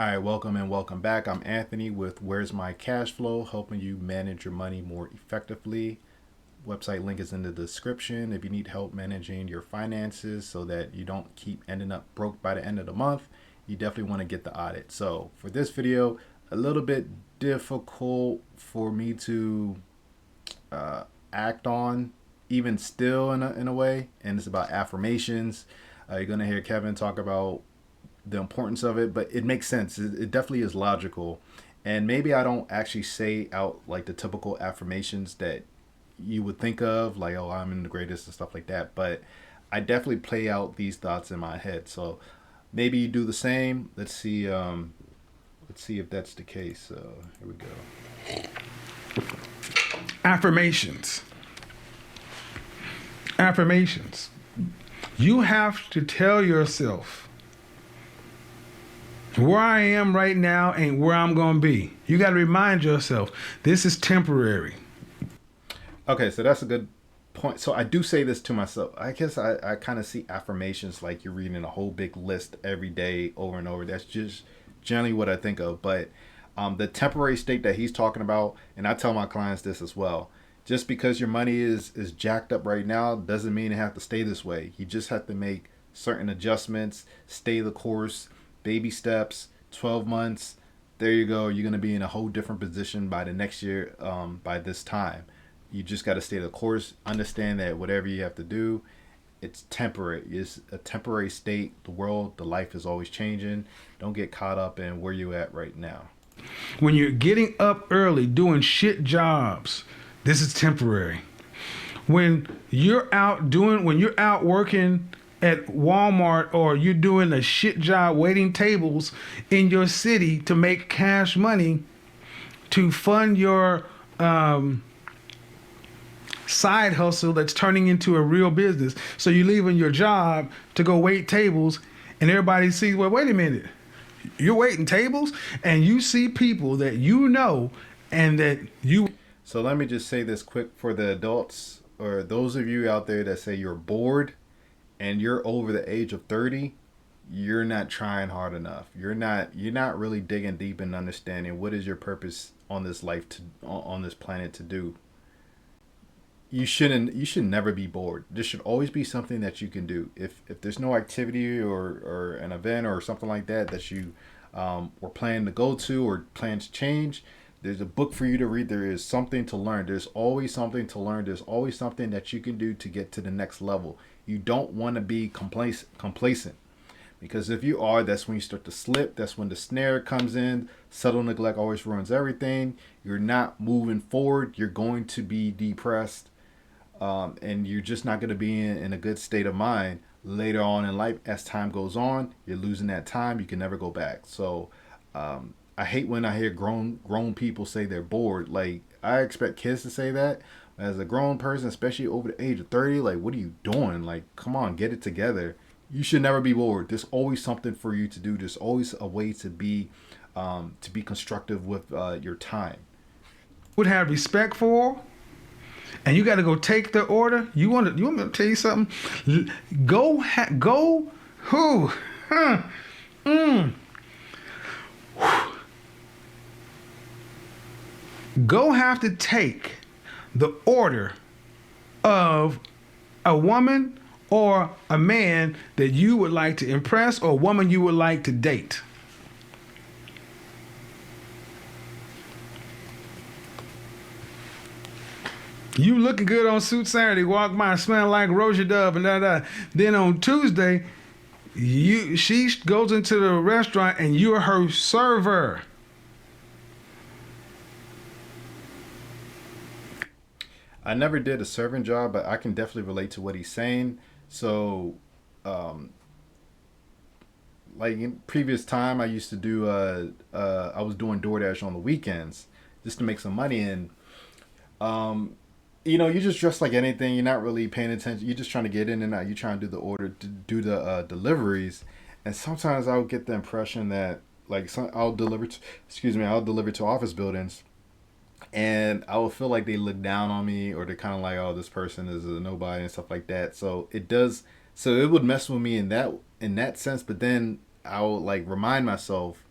All right, welcome and welcome back. I'm Anthony with Where's My Cashflow, helping you manage your money more effectively. Website link is in the description if you need help managing your finances so that you don't keep ending up broke by the end of the month. You definitely want to get the audit. So for this video, a little bit difficult for me to act on, even still in a way, and it's about affirmations. You're going to hear Kevin talk about the importance of it, but it makes sense. It definitely is logical. And maybe I don't actually say out like the typical affirmations that you would think of, like, oh, I'm the greatest and stuff like that. But I definitely play out these thoughts in my head. So maybe you do the same. Let's see. Let's see if that's the case. So here we go. Affirmations. Affirmations. You have to tell yourself where I am right now ain't where I'm going to be. You got to remind yourself this is temporary. Okay, so that's a good point. So I do say this to myself. I guess I kind of see affirmations like you're reading a whole big list every day over and over. That's just generally what I think of. But the temporary state that he's talking about, and I tell my clients this as well, just because your money is jacked up right now doesn't mean it have to stay this way. You just have to make certain adjustments, stay the course, baby steps, 12 months. There you go. You're going to be in a whole different position by the next year, by this time. You just got to stay the course. Understand that whatever you have to do, it's temporary. It's a temporary state. The world, the life is always changing. Don't get caught up in where you're at right now. When you're getting up early doing shit jobs, this is temporary. When you're out working at Walmart, or you're doing a shit job waiting tables in your city to make cash money to fund your side hustle that's turning into a real business. So you're leaving your job to go wait tables, and everybody sees, well, wait a minute, you're waiting tables? And you see people that you know and that you... So let me just say this quick for the adults, or those of you out there that say you're bored and you're over the age of 30, you're not trying hard enough. You're not really digging deep and understanding what is your purpose on this life on this planet to do. You should never be bored. There should always be something that you can do. If there's no activity or an event or something like that you were planning to go to or plan to change, there's a book for you to read. There is something to learn. There's always something to learn. There's always something that you can do to get to the next level. You don't want to be complacent. Because if you are, that's when you start to slip. That's when the snare comes in. Subtle neglect always ruins everything. You're not moving forward. You're going to be depressed. And you're just not going to be in a good state of mind later on in life. As time goes on, you're losing that time. You can never go back. So I hate when I hear grown people say they're bored. Like, I expect kids to say that. As a grown person, especially over the age of 30, like, what are you doing? Like, come on, get it together. You should never be bored. There's always something for you to do. There's always a way to be constructive with your time. would have respect for, and you got to go take the order. You want me to tell you something? Go who? Huh. Go have to take the order of a woman or a man that you would like to impress, or a woman you would like to date. You looking good on Suit Saturday, walk by smelling like Rosia Dove and da. Then on Tuesday, she goes into the restaurant and you're her server. I never did a serving job, but I can definitely relate to what he's saying. So, like in previous time, I used to do, I was doing DoorDash on the weekends just to make some money. And, you just dress like anything. You're not really paying attention. You're just trying to get in and out. You're trying to do the order, to do the deliveries. And sometimes I would get the impression that, like, I'll deliver to office buildings. And I would feel like they look down on me, or they're kind of like, oh, this person is a nobody and stuff like that. So it would mess with me in that sense. But then I would like remind myself,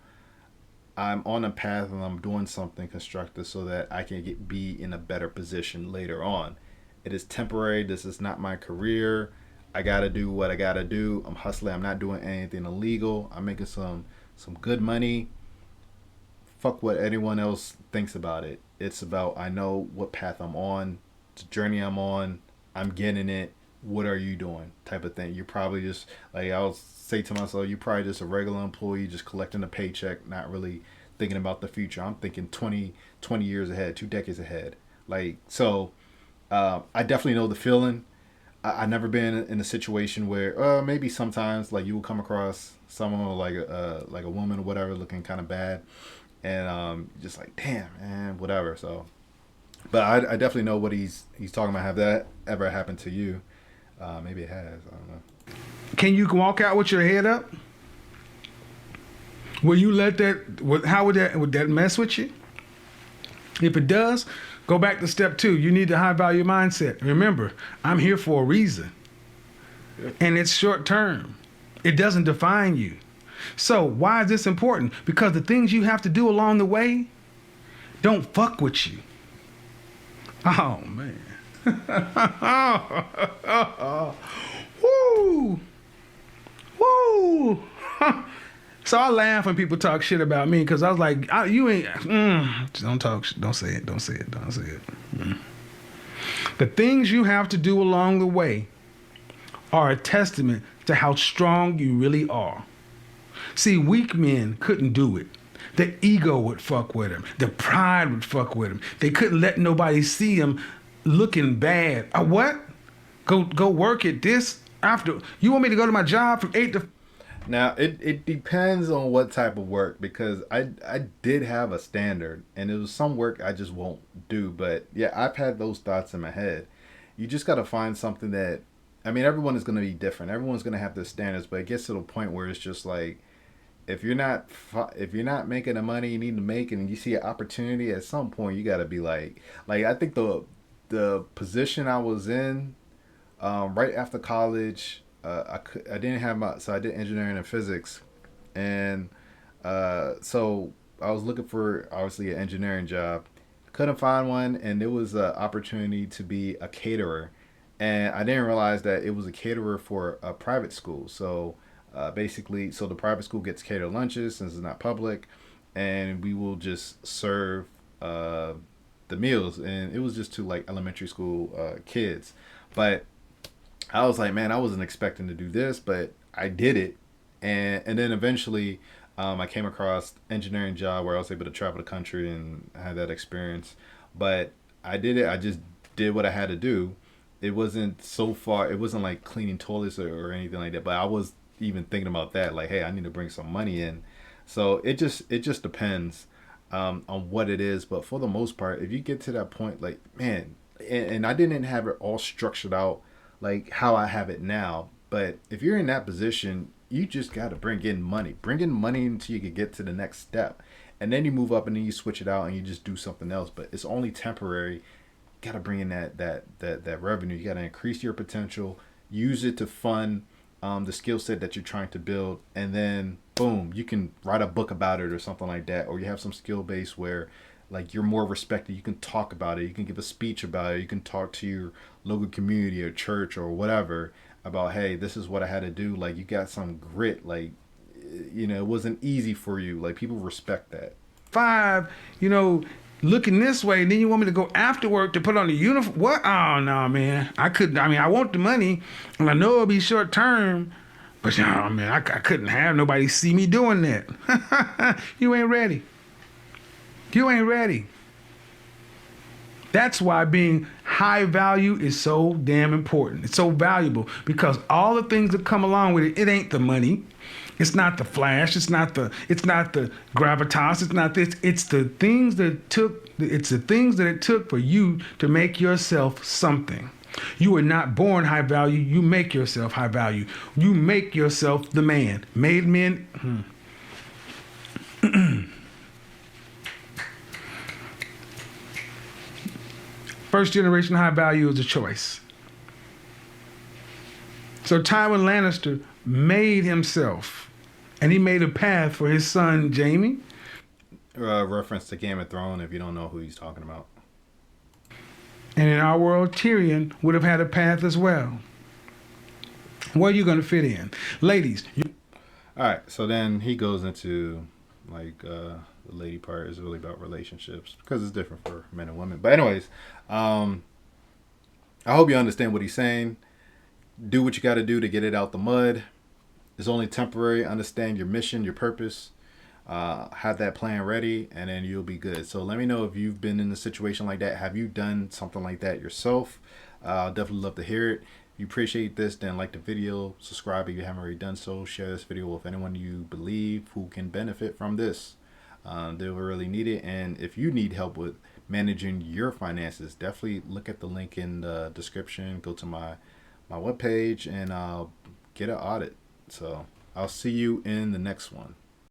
I'm on a path and I'm doing something constructive so that I can be in a better position later on. It is temporary. This is not my career. I gotta do what I gotta do. I'm hustling. I'm not doing anything illegal. I'm making some good money. Fuck what anyone else thinks about it. It's about I know what path I'm on, the journey I'm on. I'm getting it. What are you doing? Type of thing. You're probably just like I'll say to myself, you're probably just a regular employee, just collecting a paycheck, not really thinking about the future. I'm thinking 20 years ahead, 2 decades ahead. Like so, I definitely know the feeling. I never been in a situation where maybe sometimes like you will come across someone like a woman or whatever looking kind of bad, and just like damn man whatever. So, but I definitely know what he's talking about. Have that ever happened to you? Maybe it has. I don't know. Can you walk out with your head up? Will you let that? How would that mess with you? If it does, go back to step 2. You need the high value mindset. Remember, I'm here for a reason, and it's short term. It doesn't define you. So why is this important? Because the things you have to do along the way don't fuck with you. Oh man. Woo! Woo! So I laugh when people talk shit about me because I was like, you ain't. Don't talk. Don't say it. Don't say it. Don't say it. The things you have to do along the way are a testament to how strong you really are. See, weak men couldn't do it. The ego would fuck with them. The pride would fuck with them. They couldn't let nobody see them looking bad. What? Go work at this after. You want me to go to my job from 8 to. Now it depends on what type of work because I did have a standard and it was some work I just won't do. But yeah, I've had those thoughts in my head. You just got to find something that I mean everyone is going to be different. Everyone's going to have their standards, but it gets to the point where it's just like if you're not making the money you need to make and you see an opportunity at some point you got to be like I think the position I was in right after college I didn't have so I did engineering and physics and so I was looking for obviously an engineering job, couldn't find one, and there was an opportunity to be a caterer, and I didn't realize that it was a caterer for a private school. So basically, so the private school gets catered lunches since it's not public, and we will just serve the meals, and it was just to like elementary school kids. But I was like, man, I wasn't expecting to do this, but I did it, and then eventually, I came across engineering job where I was able to travel the country and I had that experience. But I did it. I just did what I had to do. It wasn't so far. It wasn't like cleaning toilets or anything like that. But I was even thinking about that. Like, hey, I need to bring some money in. So it just depends on what it is. But for the most part, if you get to that point, like man, and I didn't have it all structured out like how I have it now. But if you're in that position, you just got to bring in money. Bring in money until you can get to the next step. And then you move up and then you switch it out and you just do something else. But it's only temporary. You got to bring in that revenue. You got to increase your potential. Use it to fund the skill set that you're trying to build. And then, boom, you can write a book about it or something like that. Or you have some skill base where like you're more respected. You can talk about it. You can give a speech about it. You can talk to your local community or church or whatever about, hey, this is what I had to do. Like you got some grit. Like, it wasn't easy for you. Like people respect that. 5, looking this way, and then you want me to go after work to put on the uniform. What? Oh no, man. I couldn't. I mean, I want the money, and I know it'll be short term, but man, I couldn't have nobody see me doing that. You ain't ready. You ain't ready. That's why being high value is so damn important. It's so valuable because all the things that come along with it, it ain't the money. It's not the flash. It's not the gravitas. It's not this. It's the things that it took for you to make yourself something. You are not born high value. You make yourself high value. You make yourself the man. Made men. First generation high value is a choice. So Tywin Lannister made himself, and he made a path for his son Jaime. Reference to Game of Thrones if you don't know who he's talking about. And in our world, Tyrion would have had a path as well. Where are you going to fit in? Ladies, All right, so then he goes into like the lady part is really about relationships because it's different for men and women. But anyways, um, I hope you understand what he's saying. Do what you got to do to get it out the mud. It's only temporary. Understand your mission, your purpose. Have that plan ready, and then you'll be good. So let me know if you've been in a situation like that. Have you done something like that yourself? I'll definitely love to hear it. If you appreciate this, then like the video, subscribe if you haven't already done so, share this video with anyone you believe who can benefit from this. They'll really need it. And if you need help with managing your finances, definitely look at the link in the description. Go to my webpage and get an audit. So I'll see you in the next one.